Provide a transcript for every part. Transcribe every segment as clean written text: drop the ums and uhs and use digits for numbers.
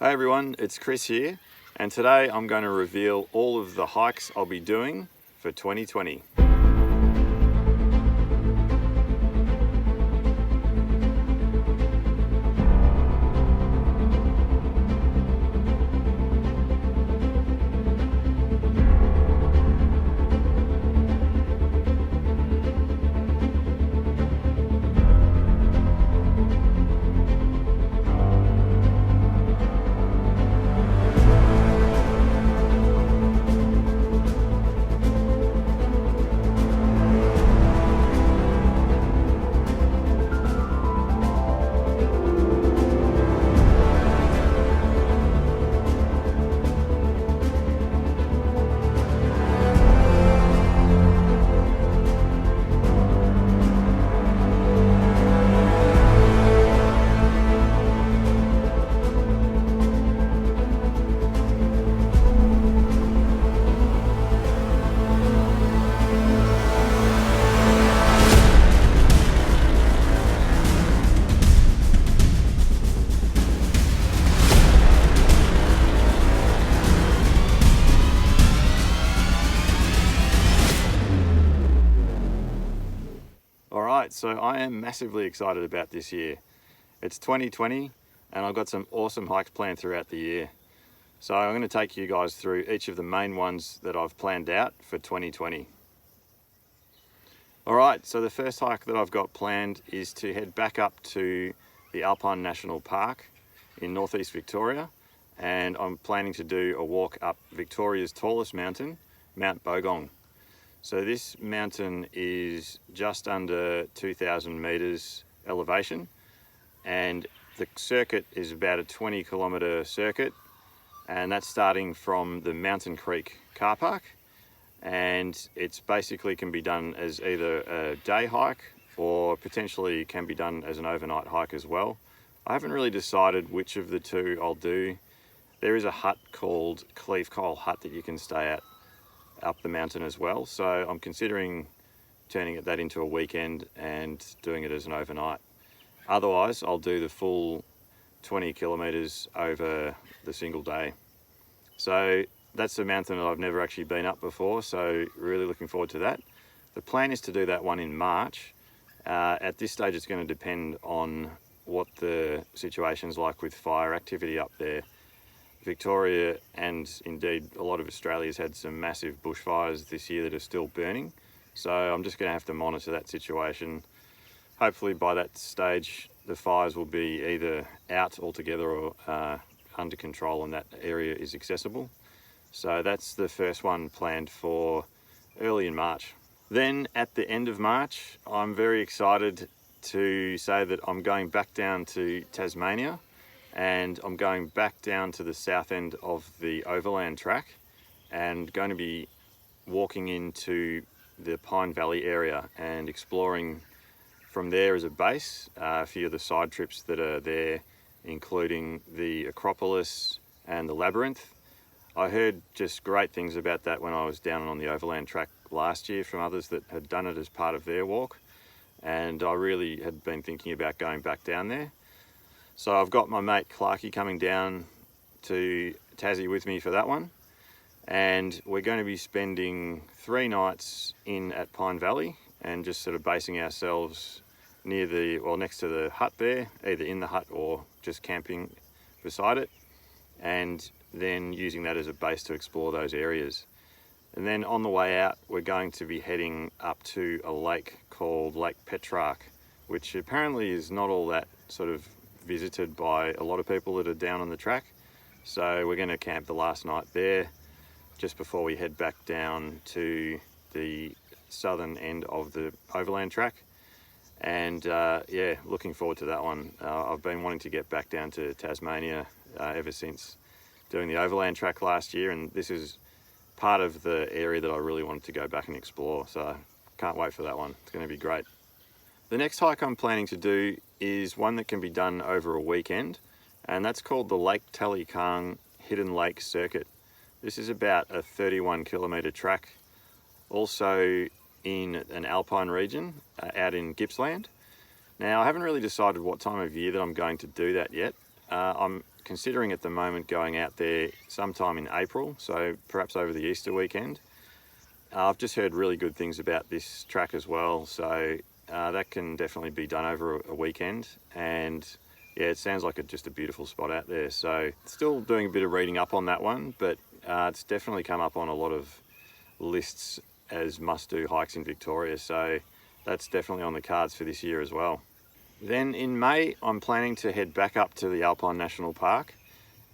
Hey everyone, it's Chris here, and today I'm going to reveal all of the hikes I'll be doing for 2020. Alright, so I am massively excited about this year. It's 2020 and I've got some awesome hikes planned throughout the year. So I'm going to take you guys through each of the main ones that I've planned out for 2020. Alright, so the first hike that I've got planned is to head back up to the Alpine National Park in northeast Victoria, and I'm planning to do a walk up Victoria's tallest mountain, Mount Bowgong. So this mountain is just under 2,000 meters elevation, and the circuit is about a 20-kilometer circuit, and that's starting from the Mountain Creek car park, and it's basically can be done as either a day hike or potentially can be done as an overnight hike as well. I haven't really decided which of the two I'll do. There is a hut called Cleve Cole Hut that you can stay at up the mountain as well, so I'm considering turning that into a weekend and doing it as an overnight. Otherwise I'll do the full 20 kilometers over the single day. So that's a mountain that I've never actually been up before, so really looking forward to that. The plan is to do that one in March. At this stage it's going to depend on what the situation's like with fire activity up there. Victoria and indeed a lot of Australia's had some massive bushfires this year that are still burning, so I'm just going to have to monitor that situation. Hopefully by that stage the fires will be either out altogether or under control and that area is accessible. So that's the first one planned for early in March. Then at the end of March I'm very excited to say that I'm going back down to Tasmania, and I'm going back down to the south end of the overland track and going to be walking into the Pine Valley area and exploring from there as a base a few of the side trips that are there, including the Acropolis and the Labyrinth. I heard just great things about that when I was down on the overland track last year from others that had done it as part of their walk, and I really had been thinking about going back down there. So I've got my mate Clarky coming down to Tassie with me for that one, and we're going to be spending 3 nights in at Pine Valley and just sort of basing ourselves near the, well, next to the hut there, either in the hut or just camping beside it, and then using that as a base to explore those areas. And then on the way out we're going to be heading up to a lake called Lake Petrarch, which apparently is not all that sort of visited by a lot of people that are down on the track. So we're going to camp the last night there just before we head back down to the southern end of the overland track. And yeah, looking forward to that one. I've been wanting to get back down to Tasmania ever since doing the overland track last year, and this is part of the area that I really wanted to go back and explore, so can't wait for that one. It's going to be great. The next hike I'm planning to do is one that can be done over a weekend, and that's called the Lake Talikang Hidden Lake Circuit. This is about a 31-kilometer track, also in an alpine region out in Gippsland. Now I haven't really decided what time of year that I'm going to do that yet. I'm considering at the moment going out there sometime in April, so perhaps over the Easter weekend. I've just heard really good things about this track as well, so that can definitely be done over a weekend. And yeah, it sounds like just a beautiful spot out there. So still doing a bit of reading up on that one, but it's definitely come up on a lot of lists as must-do hikes in Victoria, so that's definitely on the cards for this year as well. Then in May, I'm planning to head back up to the Alpine National Park,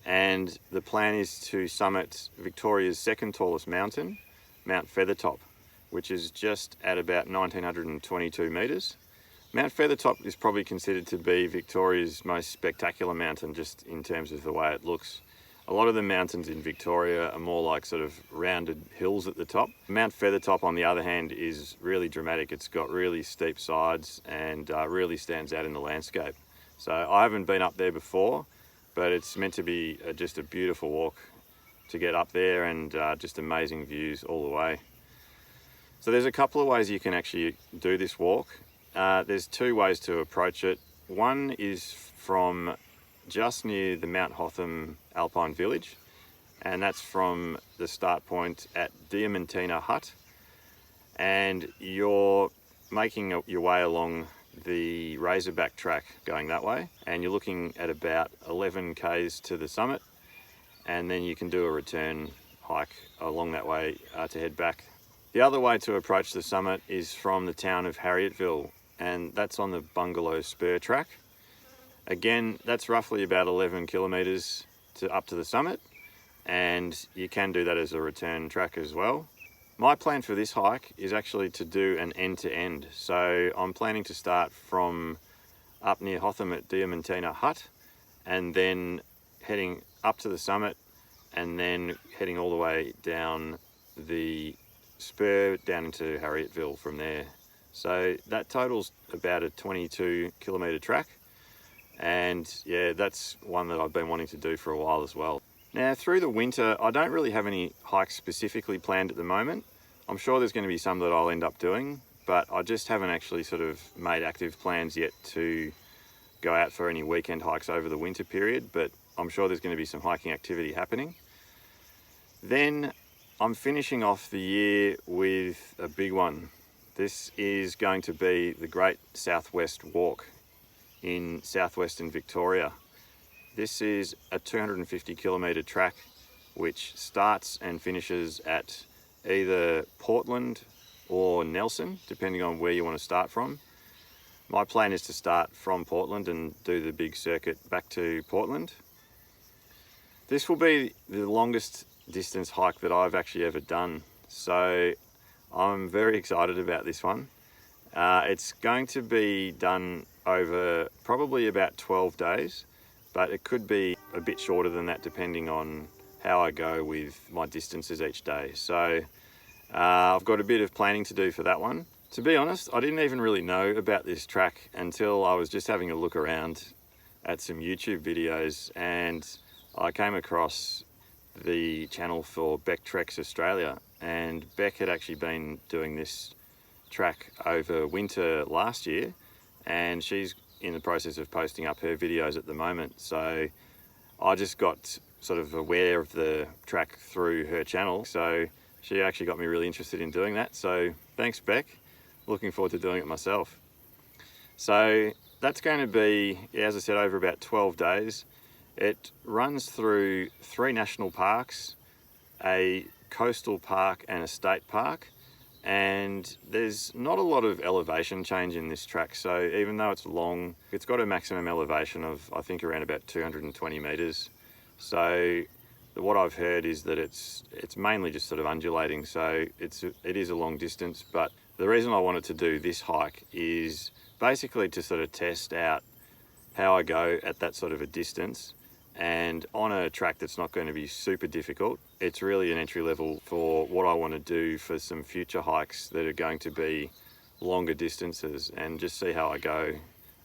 and the plan is to summit Victoria's second tallest mountain, Mount Feathertop, which is just at about 1922 metres. Mount Feathertop is probably considered to be Victoria's most spectacular mountain, just in terms of the way it looks. A lot of the mountains in Victoria are more like sort of rounded hills at the top. Mount Feathertop, on the other hand, is really dramatic. It's got really steep sides and really stands out in the landscape. So I haven't been up there before, but it's meant to be just a beautiful walk to get up there, and just amazing views all the way. So there's a couple of ways you can actually do this walk. There's two ways to approach it. One is from just near the Mount Hotham Alpine Village, and that's from the start point at Diamantina Hut, and you're making your way along the Razorback track going that way, and you're looking at about 11 k's to the summit, and then you can do a return hike along that way to head back. The other way to approach the summit is from the town of Harrietville, and that's on the Bungalow Spur track. Again, that's roughly about 11 kilometres up to the summit, and you can do that as a return track as well. My plan for this hike is actually to do an end-to-end. So I'm planning to start from up near Hotham at Diamantina Hut, and then heading up to the summit, and then heading all the way down the spur down into Harrietville from there. So that totals about a 22 kilometre track. And yeah, that's one that I've been wanting to do for a while as well. Now through the winter, I don't really have any hikes specifically planned at the moment. I'm sure there's going to be some that I'll end up doing, but I just haven't actually sort of made active plans yet to go out for any weekend hikes over the winter period, but I'm sure there's going to be some hiking activity happening. Then I'm finishing off the year with a big one. This is going to be the Great Southwest Walk in southwestern Victoria. This is a 250 kilometre track which starts and finishes at either Portland or Nelson, depending on where you want to start from. My plan is to start from Portland and do the big circuit back to Portland. This will be the longest distance hike that I've actually ever done, so I'm very excited about this one. It's going to be done over probably about 12 days, but it could be a bit shorter than that depending on how I go with my distances each day. So I've got a bit of planning to do for that one. To be honest, I didn't even really know about this track until I was just having a look around at some YouTube videos, and I came across the channel for Beck Treks Australia, and Beck had actually been doing this track over winter last year, and she's in the process of posting up her videos at the moment. So I just got sort of aware of the track through her channel, so she actually got me really interested in doing that. So thanks, Beck. Looking forward to doing it myself. So that's going to be, as I said, over about 12 days. It runs through 3 national parks, a coastal park and a state park, and there's not a lot of elevation change in this track. So even though it's long, it's got a maximum elevation of I think around about 220 metres. So what I've heard is that it's mainly just sort of undulating, so it is a long distance. But the reason I wanted to do this hike is basically to sort of test out how I go at that sort of a distance, and on a track that's not going to be super difficult. It's really an entry level for what I want to do for some future hikes that are going to be longer distances, and just see how I go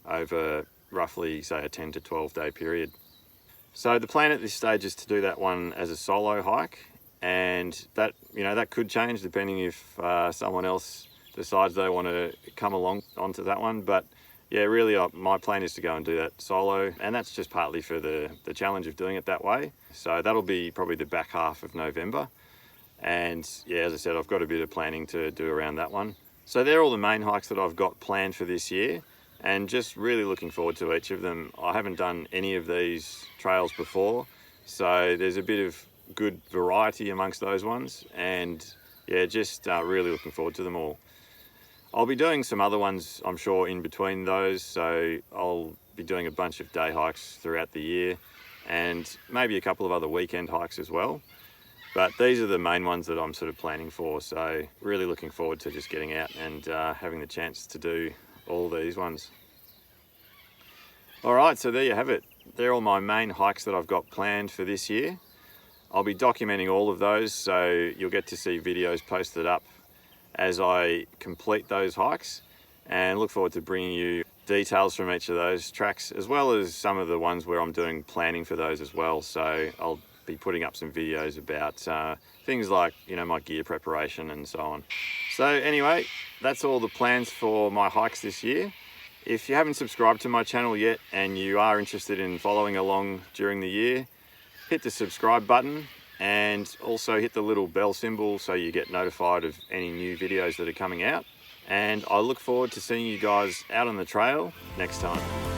over roughly, say, a 10 to 12 day period. So the plan at this stage is to do that one as a solo hike, and that could change depending if someone else decides they want to come along onto that one. But yeah, really my plan is to go and do that solo, and that's just partly for the challenge of doing it that way. So that'll be probably the back half of November. And yeah, as I said, I've got a bit of planning to do around that one. So they're all the main hikes that I've got planned for this year, and just really looking forward to each of them. I haven't done any of these trails before, so there's a bit of good variety amongst those ones, and yeah, just really looking forward to them all. I'll be doing some other ones, I'm sure, in between those, so I'll be doing a bunch of day hikes throughout the year and maybe a couple of other weekend hikes as well. But these are the main ones that I'm sort of planning for, so really looking forward to just getting out and having the chance to do all these ones. All right, so there you have it. They're all my main hikes that I've got planned for this year. I'll be documenting all of those, so you'll get to see videos posted up as I complete those hikes, and look forward to bringing you details from each of those tracks, as well as some of the ones where I'm doing planning for those as well. So I'll be putting up some videos about things like, you know, my gear preparation and so on. So anyway, that's all the plans for my hikes this year. If you haven't subscribed to my channel yet and you are interested in following along during the year, hit the subscribe button and also hit the little bell symbol so you get notified of any new videos that are coming out. And I look forward to seeing you guys out on the trail next time.